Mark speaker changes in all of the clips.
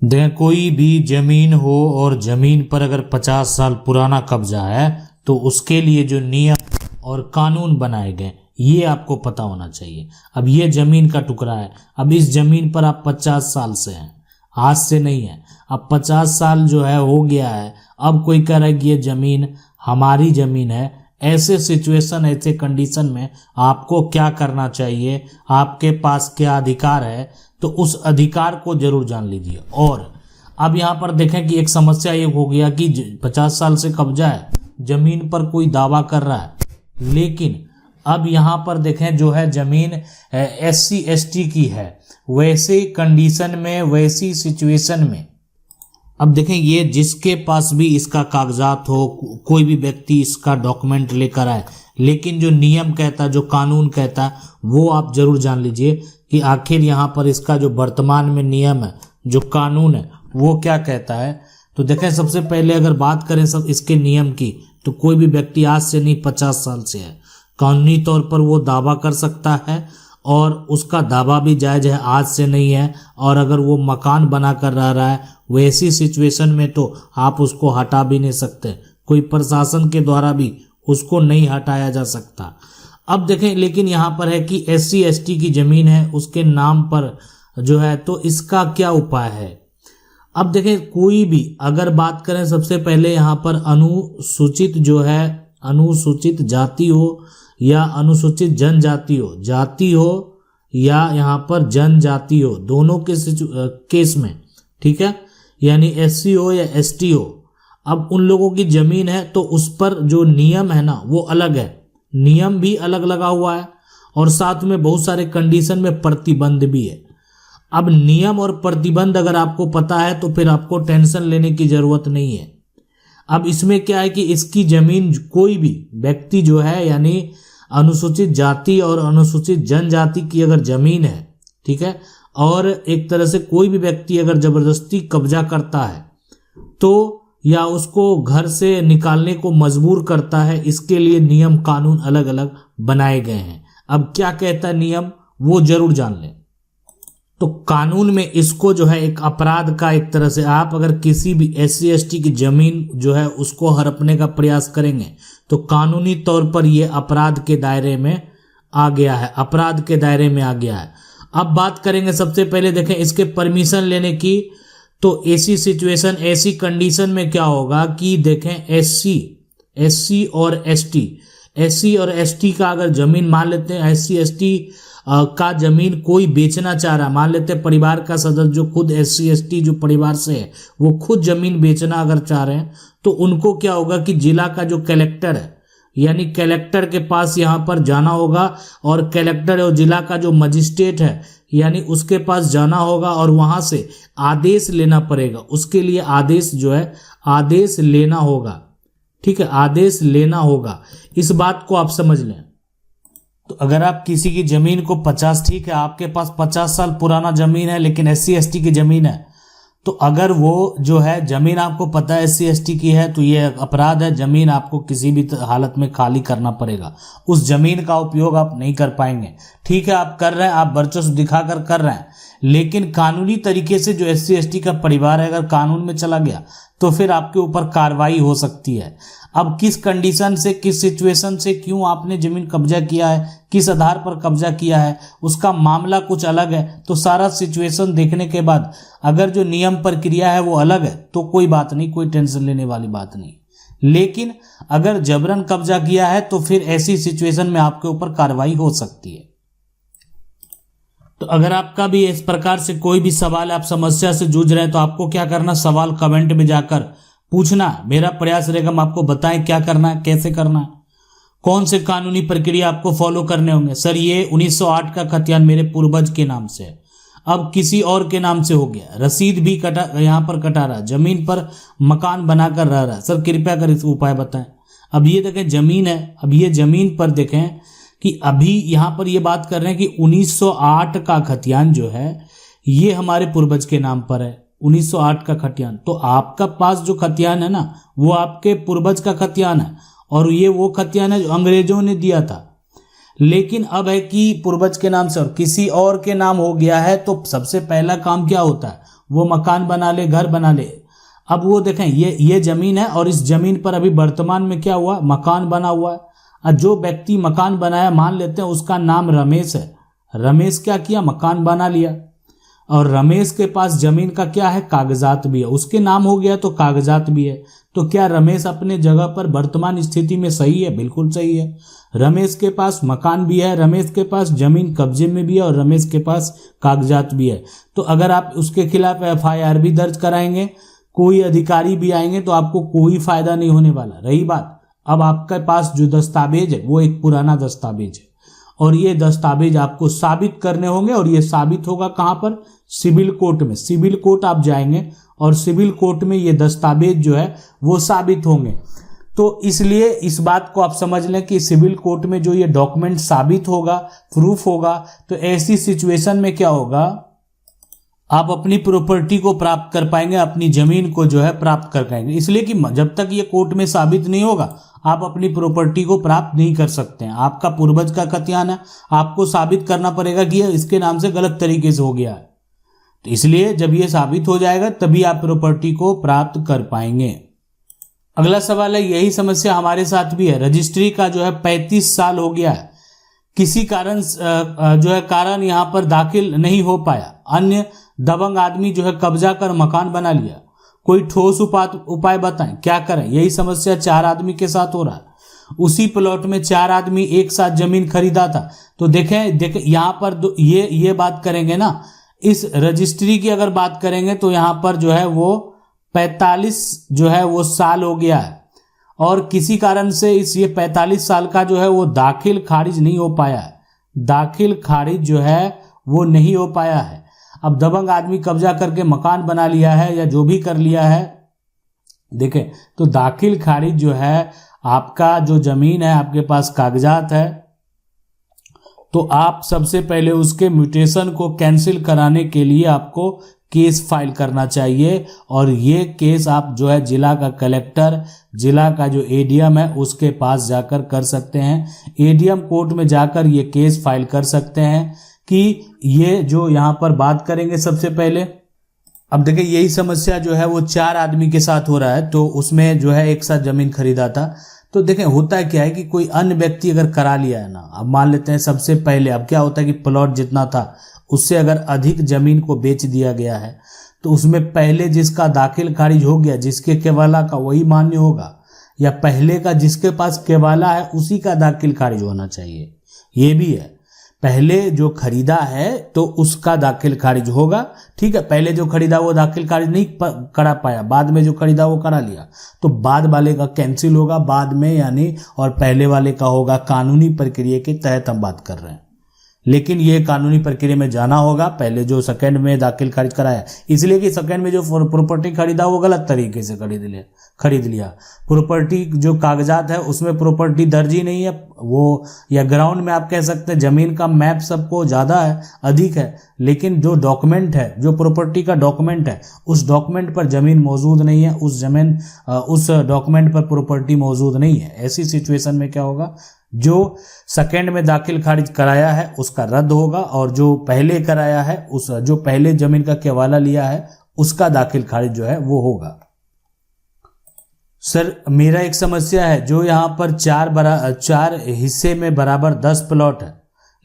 Speaker 1: देखें, कोई भी जमीन हो और जमीन पर अगर 50 साल पुराना कब्जा है तो उसके लिए जो नियम और कानून बनाए गए ये आपको पता होना चाहिए। अब ये जमीन का टुकड़ा है, अब इस जमीन पर आप 50 साल से हैं, आज से नहीं है। अब 50 साल जो है हो गया है, अब कोई कह रहा है कि ये जमीन हमारी जमीन है। ऐसे सिचुएशन, ऐसे कंडीशन में आपको क्या करना चाहिए, आपके पास क्या अधिकार है, तो उस अधिकार को जरूर जान लीजिए। और अब यहाँ पर देखें कि एक समस्या ये हो गया कि 50 साल से कब्जा है, जमीन पर कोई दावा कर रहा है, लेकिन अब यहाँ पर देखें जो है जमीन SC ST की है। वैसे कंडीशन में, वैसी सिचुएशन में अब देखें, ये जिसके पास भी इसका कागजात हो, कोई भी व्यक्ति इसका डॉक्यूमेंट लेकर आए, लेकिन जो नियम कहता है, जो कानून कहता है, वो आप जरूर जान लीजिए कि आखिर यहाँ पर इसका जो वर्तमान में नियम है, जो कानून है, वो क्या कहता है। तो देखें, सबसे पहले अगर बात करें सब इसके नियम की, तो कोई भी व्यक्ति आज से नहीं 50 साल से है, कानूनी तौर पर वो दावा कर सकता है और उसका दावा भी जायज़ है, आज से नहीं है। और अगर वो मकान बना कर रह रहा है, वैसी सिचुएशन में तो आप उसको हटा भी नहीं सकते, कोई प्रशासन के द्वारा भी उसको नहीं हटाया जा सकता। अब देखें, लेकिन यहाँ पर है कि SC ST की ज़मीन है, उसके नाम पर जो है, तो इसका क्या उपाय है। अब देखें, कोई भी अगर बात करें, सबसे पहले यहाँ पर अनुसूचित जो है, अनुसूचित जाति हो या अनुसूचित जनजाति हो, जाति हो या यहाँ पर जनजाति हो, दोनों के केस में, ठीक है, यानी SC हो या ST हो, अब उन लोगों की जमीन है तो उस पर जो नियम है ना वो अलग है, नियम भी अलग लगा हुआ है और साथ में बहुत सारे कंडीशन में प्रतिबंध भी है। अब नियम और प्रतिबंध अगर आपको पता है तो फिर आपको टेंशन लेने की जरूरत नहीं है। अब इसमें क्या है कि इसकी जमीन कोई भी व्यक्ति जो है, यानी अनुसूचित जाति और अनुसूचित जनजाति की अगर जमीन है, ठीक है, और एक तरह से कोई भी व्यक्ति अगर जबरदस्ती कब्जा करता है तो, या उसको घर से निकालने को मजबूर करता है, इसके लिए नियम कानून अलग अलग बनाए गए हैं। अब क्या कहता है नियम, वो जरूर जान लें। तो कानून में इसको जो है एक अपराध का, एक तरह से आप अगर किसी भी SC ST की जमीन जो है उसको हड़पने का प्रयास करेंगे तो कानूनी तौर पर यह अपराध के दायरे में आ गया है, अपराध के दायरे में आ गया है। अब बात करेंगे, सबसे पहले देखें इसके परमिशन लेने की। तो ऐसी सिचुएशन, ऐसी कंडीशन में क्या होगा कि देखें SC और ST का अगर जमीन मान लेते हैं, SC ST का जमीन कोई बेचना चाह रहा है, मान लेते हैं परिवार का सदस्य जो खुद SC ST जो परिवार से है वो खुद जमीन बेचना अगर चाह रहे हैं, तो उनको क्या होगा कि जिला का जो कलेक्टर है, यानी कलेक्टर के पास यहाँ पर जाना होगा और कलेक्टर और जिला का जो मजिस्ट्रेट है, यानी उसके पास जाना होगा और वहां से आदेश लेना पड़ेगा। उसके लिए आदेश जो है, आदेश लेना होगा, ठीक है, आदेश लेना होगा। इस बात को आप समझ लें। तो अगर आप किसी की जमीन को 50, ठीक है, आपके पास 50 साल पुराना जमीन है लेकिन SC ST की जमीन है, तो अगर वो जो है जमीन आपको पता है SC ST की है तो ये अपराध है, जमीन आपको किसी भी हालत में खाली करना पड़ेगा, उस जमीन का उपयोग आप नहीं कर पाएंगे। ठीक है, आप कर रहे हैं, आप वर्चस्व दिखाकर कर रहे हैं, लेकिन कानूनी तरीके से जो SC ST का परिवार है अगर कानून में चला गया तो फिर आपके ऊपर कार्रवाई हो सकती है। अब किस कंडीशन से, किस सिचुएशन से, क्यों आपने जमीन कब्जा किया है, किस आधार पर कब्जा किया है, उसका मामला कुछ अलग है। तो सारा सिचुएशन देखने के बाद अगर जो नियम प्रक्रिया है वो अलग है तो कोई बात नहीं, कोई टेंशन लेने वाली बात नहीं। लेकिन अगर जबरन कब्जा किया है तो फिर ऐसी सिचुएशन में आपके ऊपर कार्रवाई हो सकती है। तो अगर आपका भी इस प्रकार से कोई भी सवाल, आप समस्या से जूझ रहे हैं, तो आपको क्या करना, सवाल कमेंट में जाकर पूछना। मेरा प्रयास रहेगा हम आपको बताएं क्या करना है, कैसे करना है, कौन से कानूनी प्रक्रिया आपको फॉलो करने होंगे। सर ये 1908 का खतियान मेरे पूर्वज के नाम से है, अब किसी और के नाम से हो गया, रसीद भी कटा, यहाँ पर कटा रहा, जमीन पर मकान बनाकर रह रहा है, सर कृपया कर इस उपाय बताएं। अब ये देखें जमीन है, अब ये जमीन पर देखें कि अभी यहाँ पर ये बात कर रहे हैं कि 1908 का खतियान जो है ये हमारे पूर्वज के नाम पर है, 1908 का खतियान। तो आपका पास जो खतियान है ना वो आपके पूर्वज का खतियान है और ये वो खतियान है जो अंग्रेजों ने दिया था। लेकिन अब है कि पूर्वज के नाम से और किसी और के नाम हो गया है, तो सबसे पहला काम क्या होता है, वो मकान बना ले, घर बना ले। अब वो देखें ये जमीन है और इस जमीन पर अभी वर्तमान में क्या हुआ, मकान बना हुआ है। और जो व्यक्ति मकान बनाया, मान लेते हैं उसका नाम रमेश है। रमेश क्या किया, मकान बना लिया, और रमेश के पास जमीन का क्या है, कागजात भी है, उसके नाम हो गया तो कागजात भी है। तो क्या रमेश अपने जगह पर वर्तमान स्थिति में सही है? बिल्कुल सही है। रमेश के पास मकान भी है, रमेश के पास जमीन कब्जे में भी है, और रमेश के पास कागजात भी है। तो अगर आप उसके खिलाफ FIR भी दर्ज कराएंगे, कोई अधिकारी भी आएंगे, तो आपको कोई फायदा नहीं होने वाला। रही बात, अब आपके पास जो दस्तावेज है वो एक पुराना दस्तावेज है, और ये दस्तावेज आपको साबित करने होंगे, और ये साबित होगा कहाँ पर, सिविल कोर्ट में। सिविल कोर्ट आप जाएंगे और सिविल कोर्ट में ये दस्तावेज जो है वो साबित होंगे। तो इसलिए इस बात को आप समझ लें कि सिविल कोर्ट में जो ये डॉक्यूमेंट साबित होगा, प्रूफ होगा, तो ऐसी सिचुएशन में क्या होगा, आप अपनी प्रॉपर्टी को प्राप्त कर पाएंगे, अपनी जमीन को जो है प्राप्त कर पाएंगे। इसलिए कि जब तक ये कोर्ट में साबित नहीं होगा, आप अपनी प्रॉपर्टी को प्राप्त नहीं कर सकते हैं। आपका पूर्वज का खतियान है, आपको साबित करना पड़ेगा कि यह इसके नाम से गलत तरीके से हो गया है। तो इसलिए जब ये साबित हो जाएगा तभी आप प्रॉपर्टी को प्राप्त कर पाएंगे। अगला सवाल है, यही समस्या हमारे साथ भी है। रजिस्ट्री का जो है 35 साल हो गया है, किसी कारण जो है कारण यहाँ पर दाखिल नहीं हो पाया। अन्य दबंग आदमी जो है कब्जा कर मकान बना लिया। कोई ठोस उपाय बताएं, क्या करें? यही समस्या 4 आदमी के साथ हो रहा है। उसी प्लॉट में 4 आदमी एक साथ जमीन खरीदा था। तो देखें यहाँ पर ये बात करेंगे ना, इस रजिस्ट्री की अगर बात करेंगे तो यहाँ पर जो है वो 45 जो है वो साल हो गया है, और किसी कारण से ये 45 साल का जो है वो दाखिल खारिज नहीं हो पाया है। दाखिल खारिज जो है वो नहीं हो पाया है। अब दबंग आदमी कब्जा करके मकान बना लिया है या जो भी कर लिया है, देखें तो दाखिल खारिज जो है, आपका जो जमीन है, आपके पास कागजात है, तो आप सबसे पहले उसके म्यूटेशन को कैंसिल कराने के लिए आपको केस फाइल करना चाहिए। और ये केस आप जो है जिला का कलेक्टर, जिला का जो ADM है उसके पास जाकर कर सकते हैं। ADM कोर्ट में जाकर ये केस फाइल कर सकते हैं कि ये जो यहाँ पर बात करेंगे सबसे पहले। अब देखिए यही समस्या जो है वो 4 आदमी के साथ हो रहा है, तो उसमें जो है एक साथ जमीन खरीदा था। तो देखें होता है क्या है कि कोई अन्य व्यक्ति अगर करा लिया है ना, अब मान लेते हैं सबसे पहले, अब क्या होता है कि प्लॉट जितना था उससे अगर अधिक जमीन को बेच दिया गया है, तो उसमें पहले जिसका दाखिल खारिज हो गया, जिसके केवाला का वही मान्य होगा, या पहले का जिसके पास केवाला है उसी का दाखिल खारिज होना चाहिए। ये भी है, पहले जो खरीदा है तो उसका दाखिल खारिज होगा, ठीक है। पहले जो खरीदा वो दाखिल खारिज नहीं करा पाया, बाद में जो खरीदा वो करा लिया, तो बाद वाले का कैंसिल होगा बाद में, यानी और पहले वाले का होगा। कानूनी प्रक्रिया के तहत हम बात कर रहे हैं, लेकिन ये कानूनी प्रक्रिया में जाना होगा। पहले जो सेकंड में दाखिल खारिज कराया, इसलिए कि सेकंड में जो प्रॉपर्टी खरीदा वो गलत तरीके से खरीद लिया। प्रॉपर्टी जो कागजात है उसमें प्रॉपर्टी दर्ज ही नहीं है, वो या ग्राउंड में आप कह सकते हैं जमीन का मैप सबको ज़्यादा है, अधिक है, लेकिन जो डॉक्यूमेंट है, जो प्रॉपर्टी का डॉक्यूमेंट है, उस डॉक्यूमेंट पर जमीन मौजूद नहीं है, उस डॉक्यूमेंट पर प्रॉपर्टी मौजूद नहीं है। ऐसी सिचुएशन में क्या होगा, जो सेकंड में दाखिल खारिज कराया है उसका रद्द होगा, और जो पहले कराया है, जो पहले जमीन का केवाला लिया है उसका दाखिल खारिज जो है वो होगा। सर मेरा एक समस्या है, जो यहाँ पर 4 हिस्से में बराबर 10 प्लॉट है,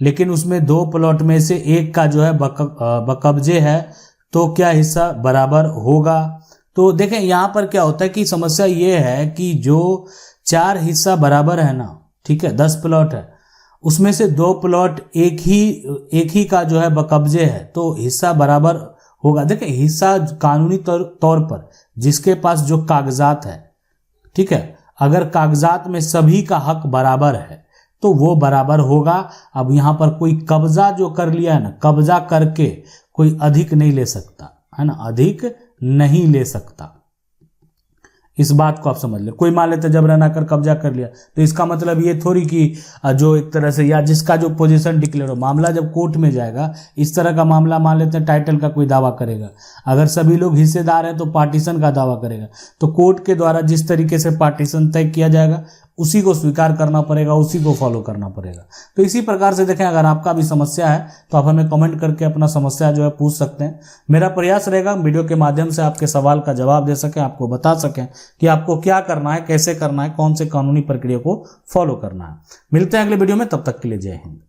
Speaker 1: लेकिन उसमें 2 प्लॉट में से एक का जो है बकब्जे है, तो क्या हिस्सा बराबर होगा? तो देखें यहाँ पर क्या होता है कि समस्या ये है कि जो 4 हिस्सा बराबर है ना, ठीक है, 10 प्लॉट है, उसमें से 2 प्लॉट एक ही का जो है बकब्जे है, तो हिस्सा बराबर होगा। देखिए हिस्सा कानूनी तौर पर जिसके पास जो कागजात है, ठीक है, अगर कागजात में सभी का हक बराबर है तो वो बराबर होगा। अब यहाँ पर कोई कब्जा जो कर लिया है ना, कब्जा करके कोई अधिक नहीं ले सकता है ना, अधिक नहीं ले सकता। इस बात को आप समझ ले। कोई मान लेते जबरन आकर कब्जा कर लिया, तो इसका मतलब ये थोड़ी कि जो एक तरह से, या जिसका जो पोजीशन डिक्लेयर हो, मामला जब कोर्ट में जाएगा, इस तरह का मामला मान लेते हैं टाइटल का कोई दावा करेगा, अगर सभी लोग हिस्सेदार हैं तो पार्टीशन का दावा करेगा, तो कोर्ट के द्वारा जिस तरीके से पार्टीशन तय किया जाएगा उसी को स्वीकार करना पड़ेगा, उसी को फॉलो करना पड़ेगा। तो इसी प्रकार से देखें, अगर आपका भी समस्या है तो आप हमें कमेंट करके अपना समस्या जो है पूछ सकते हैं। मेरा प्रयास रहेगा वीडियो के माध्यम से आपके सवाल का जवाब दे सकें, आपको बता सकें कि आपको क्या करना है, कैसे करना है, कौन से कानूनी प्रक्रिया को फॉलो करना है। मिलते हैं अगले वीडियो में, तब तक के लिए जय हिंद।